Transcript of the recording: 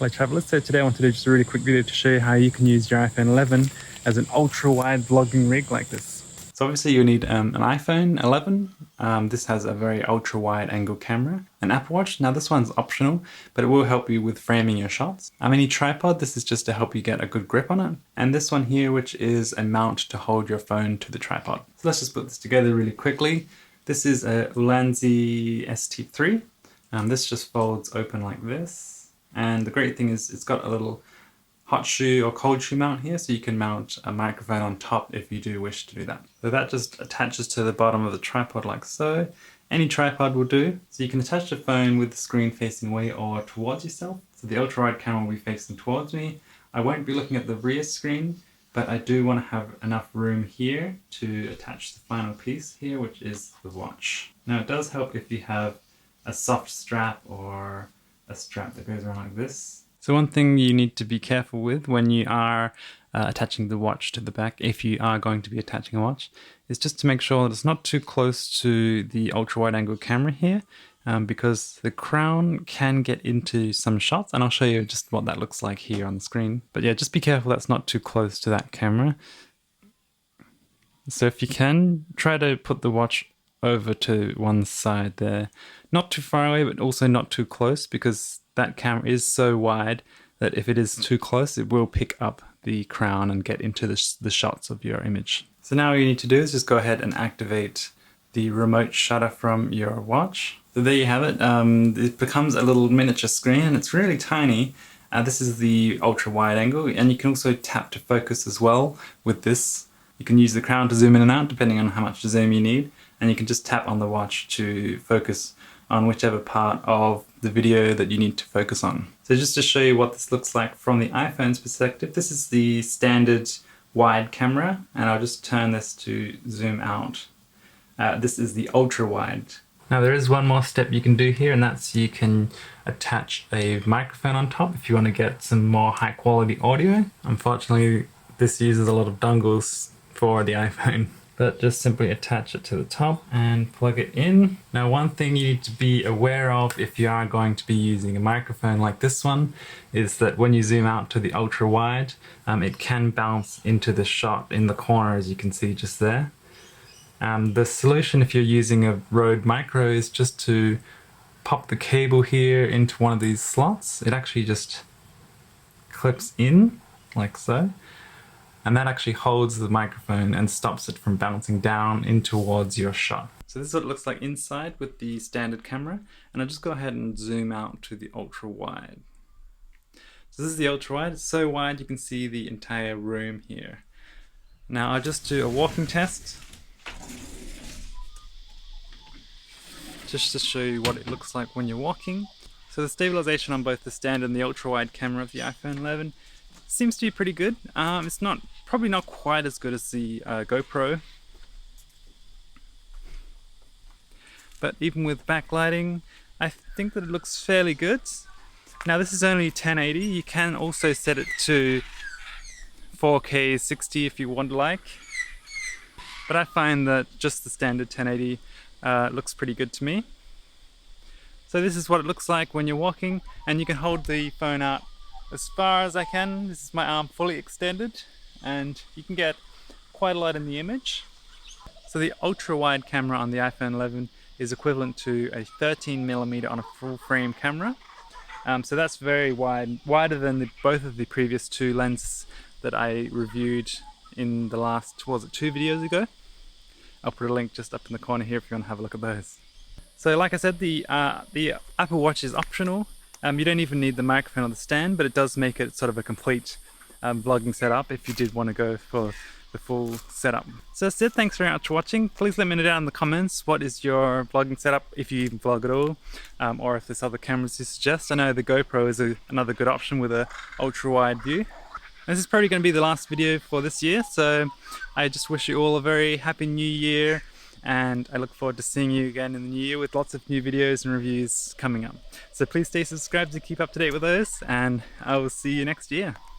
Hello travellers, so today I want to do just a really quick video to show you how you can use your iPhone 11 as an ultra-wide vlogging rig like this. So obviously you'll need an iPhone 11. This has a very ultra-wide angle camera. An Apple Watch, now this one's optional, but it will help you with framing your shots. I mean, a tripod, this is just to help you get a good grip on it. And this one here, which is a mount to hold your phone to the tripod. So let's just put this together really quickly. This is a Ulanzi ST3. This just folds open like this. And the great thing is it's got a little hot shoe or cold shoe mount here, so you can mount a microphone on top if you do wish to do that. So that just attaches to the bottom of the tripod like so. Any tripod will do. So you can attach the phone with the screen facing away or towards yourself. So the ultra-wide camera will be facing towards me. I won't be looking at the rear screen, but I do want to have enough room here to attach the final piece here, which is the watch. Now it does help if you have a soft strap or a strap that goes around like this. So one thing you need to be careful with when you are attaching the watch to the back, if you are going to be attaching a watch, is just to make sure that it's not too close to the ultra-wide angle camera here, because the crown can get into some shots, and I'll show you just what that looks like here on the screen. But yeah, just be careful that's not too close to that camera. So if you can, try to put the watch over to one side there. Not too far away, but also not too close, because that camera is so wide that if it is too close, it will pick up the crown and get into the shots of your image. So now all you need to do is just go ahead and activate the remote shutter from your watch. So there you have it. It becomes a little miniature screen and it's really tiny. This is the ultra wide angle, and you can also tap to focus as well with this. You can use the crown to zoom in and out depending on how much zoom you need, and you can just tap on the watch to focus on whichever part of the video that you need to focus on. So just to show you what this looks like from the iPhone's perspective, this is the standard wide camera, and I'll just turn this to zoom out. This is the ultra wide. Now there is one more step you can do here, and that's you can attach a microphone on top if you want to get some more high quality audio. Unfortunately, this uses a lot of dongles for the iPhone. But just simply attach it to the top and plug it in. Now one thing you need to be aware of if you are going to be using a microphone like this one is that when you zoom out to the ultra wide, it can bounce into the shot in the corner, as you can see just there. The solution if you're using a Rode Micro is just to pop the cable here into one of these slots. It actually just clips in like so. And that actually holds the microphone and stops it from bouncing down in towards your shot. So this is what it looks like inside with the standard camera, and I'll just go ahead and zoom out to the ultra wide. So this is the ultra wide. It's so wide you can see the entire room here. Now I'll just do a walking test, just to show you what it looks like when you're walking. So the stabilization on both the standard and the ultra wide camera of the iPhone 11 seems to be pretty good. It's probably not quite as good as the GoPro, but even with backlighting, I think that it looks fairly good. Now this is only 1080. You can also set it to 4K 60 if you want to like, but I find that just the standard 1080 looks pretty good to me. So this is what it looks like when you're walking, and you can hold the phone out as far as I can. This is my arm fully extended, and you can get quite a lot in the image. So the ultra wide camera on the iPhone 11 is equivalent to a 13mm on a full frame camera. So that's very wide, wider than both of the previous two lenses that I reviewed in the last, was it 2 videos ago? I'll put a link just up in the corner here if you want to have a look at those. So like I said, the Apple Watch is optional. You don't even need the microphone or the stand, but it does make it sort of a complete vlogging setup if you did want to go for the full setup. So that's it. Thanks very much for watching. Please let me know down in the comments what is your vlogging setup, if you even vlog at all, or if there's other cameras you suggest. I know the GoPro is another good option with a ultra wide view. This is probably going to be the last video for this year, so I just wish you all a very happy new year, and I look forward to seeing you again in the new year with lots of new videos and reviews coming up. So please stay subscribed to keep up to date with those, and I will see you next year.